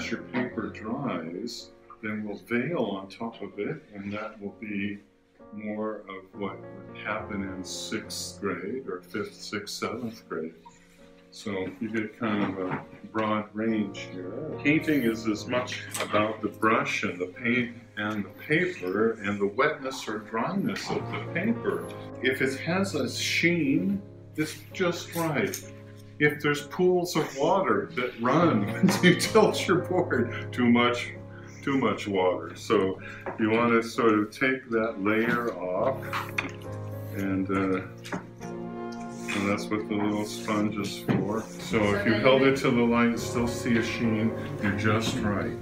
as your paper dries, then we'll veil on top of it, and that will be more of what would happen in 6th grade or 5th, 6th, 7th grade. So you get kind of a broad range here. Painting is as much about the brush and the paint and the paper and the wetness or dryness of the paper. If it has a sheen, it's just right. If there's pools of water that run when you tilt your board, too much water. So you want to sort of take that layer off, and that's what the little sponge is for. So if you held it to the light and still see a sheen, you're just right.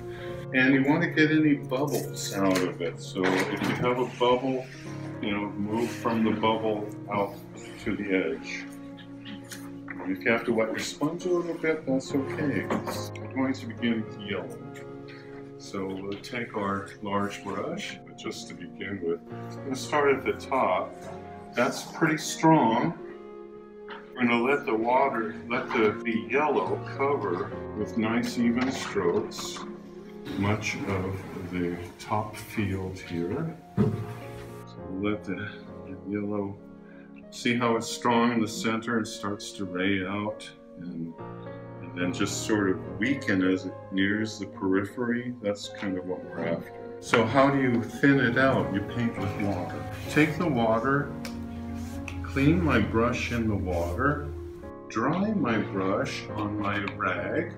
And you want to get any bubbles out of it. So if you have a bubble, move from the bubble out to the edge. If you have to wet your sponge a little bit, that's okay. We're going to begin with yellow. So we'll take our large brush, but just to begin with, we're going to start at the top. That's pretty strong. We're going to let the yellow cover with nice even strokes much of the top field here. So we'll let the yellow, see how it's strong in the center and starts to ray out, and then just sort of weaken as it nears the periphery. That's kind of what we're after. So how do you thin it out? You paint with water. Take the water, clean my brush in the water, dry my brush on my rag,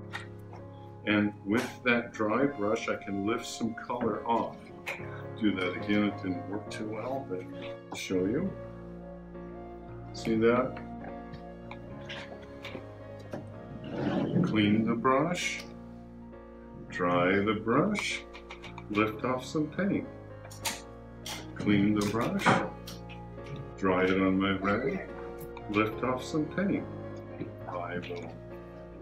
and with that dry brush I can lift some color off. Do that again, it didn't work too well, but I'll show you. See that? Clean the brush, dry the brush, lift off some paint. Clean the brush, dry it on my rag, lift off some paint. I will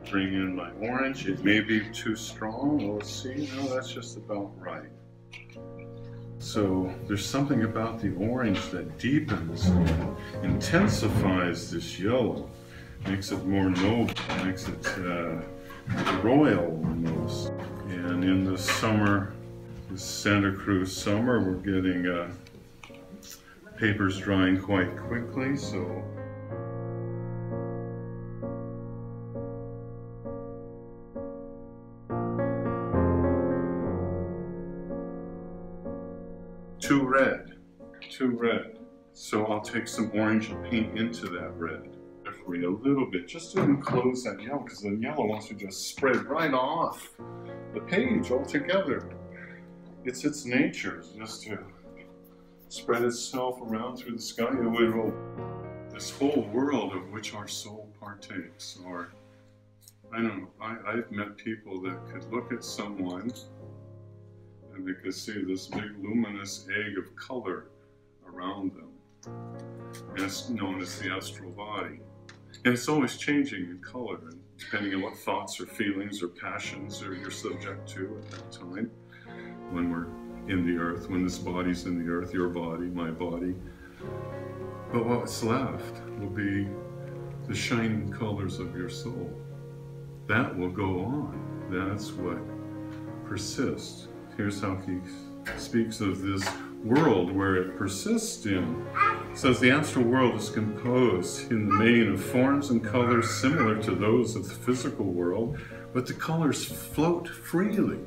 bring in my orange. It may be too strong. Let's see. No, that's just about right. So there's something about the orange that deepens and intensifies this yellow, makes it more noble, makes it royal almost. And in the summer, this Santa Cruz summer, we're getting papers drying quite quickly, so too red. So I'll take some orange and paint into that red for you a little bit, just to enclose that yellow, because the yellow wants to just spread right off the page altogether. It's its nature, just to spread itself around through the sky. This whole world of which our soul partakes, or I don't know, I've met people that could look at someone and they could see this big luminous egg of color around them. And it's known as the astral body. And it's always changing in color, and depending on what thoughts or feelings or passions you're subject to at that time, when we're in the earth, when this body's in the earth, your body, my body. But what's left will be the shining colors of your soul. That will go on. That's what persists. Here's how he speaks of this world where it persists in. It says the astral world is composed in the main of forms and colors similar to those of the physical world, but the colors float freely.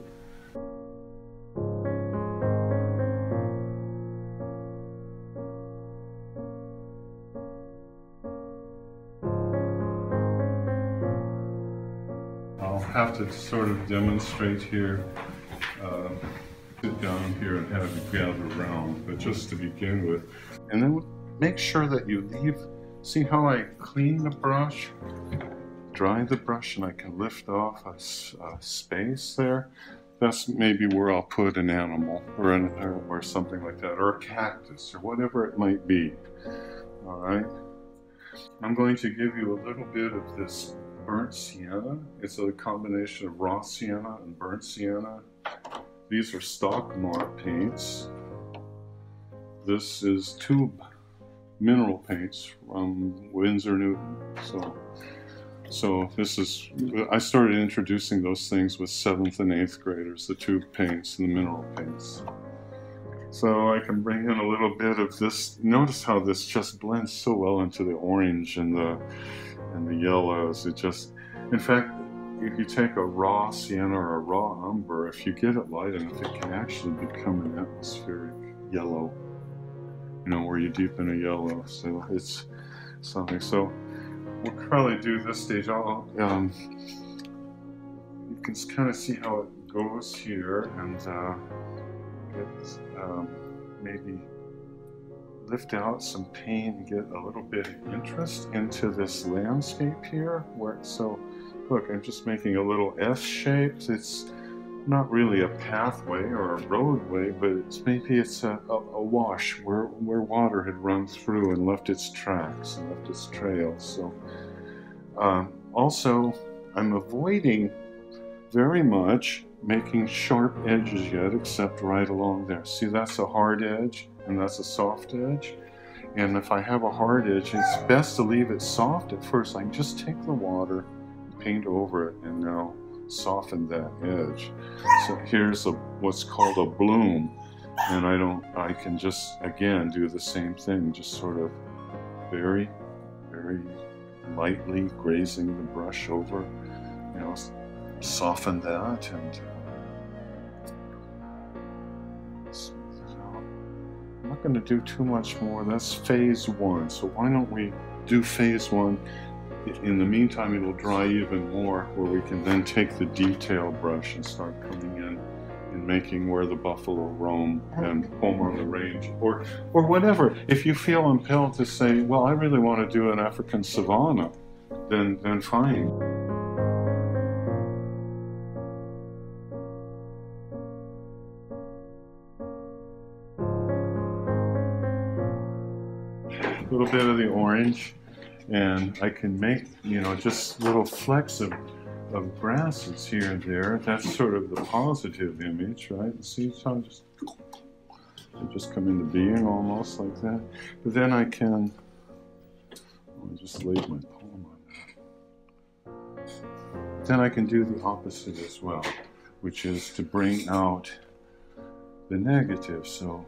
I'll have to sort of demonstrate here. Sit down here and have you gather around, but just to begin with. And then make sure that you leave, see how I clean the brush, dry the brush, and I can lift off a space there. That's maybe where I'll put an animal or something like that, or a cactus, or whatever it might be. All right. I'm going to give you a little bit of this burnt sienna. It's a combination of raw sienna and burnt sienna. These are Stockmar paints. This is tube mineral paints from Winsor Newton. So So this is, I started introducing those things with 7th and 8th graders, the tube paints and the mineral paints. So I can bring in a little bit of this. Notice how this just blends so well into the orange and the yellows. It just, in fact, if you take a raw sienna or a raw umber, if you get it light enough, it can actually become an atmospheric yellow, you know, where you deepen a yellow. So it's something. So we'll probably do this stage. You can kind of see how it goes here, and maybe lift out some paint and get a little bit of interest into this landscape here. So look, I'm just making a little S shape. It's not really a pathway or a roadway, but maybe it's a wash where water had run through and left its tracks and left its trails. So also, I'm avoiding very much making sharp edges yet, except right along there. See, that's a hard edge and that's a soft edge. And if I have a hard edge, it's best to leave it soft at first. I can just take the water, paint over it, and now soften that edge. So here's what's called a bloom, and I can just again do the same thing, just sort of very, very lightly grazing the brush over, you know, soften that and smooth it out. I'm not going to do too much more. That's phase 1. So why don't we do phase 1? In the meantime, it'll dry even more, where we can then take the detail brush and start coming in and making where the buffalo roam and home on the range, or whatever. If you feel impelled to say, well, I really want to do an African savanna, then fine. A little bit of the orange. And I can make, you know, just little flecks of grasses here and there. That's sort of the positive image, right? See how they just come into being almost like that. But then I can, I just laid my palm on that. Then I can do the opposite as well, which is to bring out the negative. So,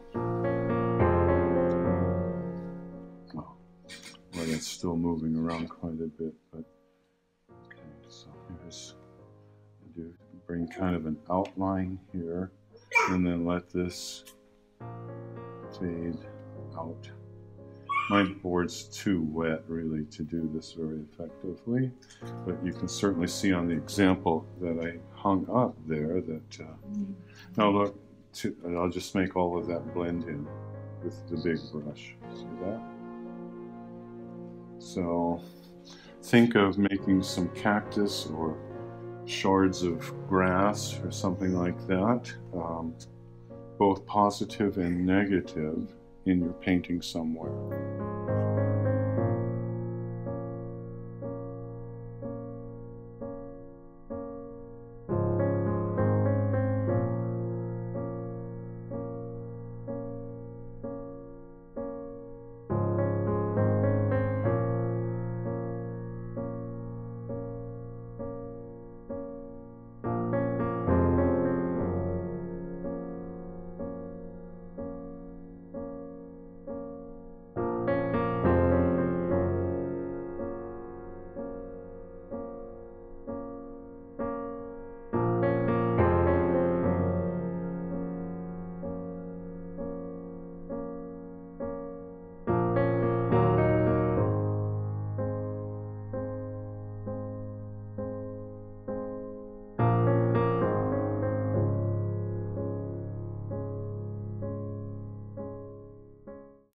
it's still moving around quite a bit, but okay, so here's, bring kind of an outline here, and then let this fade out. My board's too wet really to do this very effectively, but you can certainly see on the example that I hung up there that, now look, I'll just make all of that blend in with the big brush, see that? So think of making some cactus or shards of grass or something like that, both positive and negative, in your painting somewhere.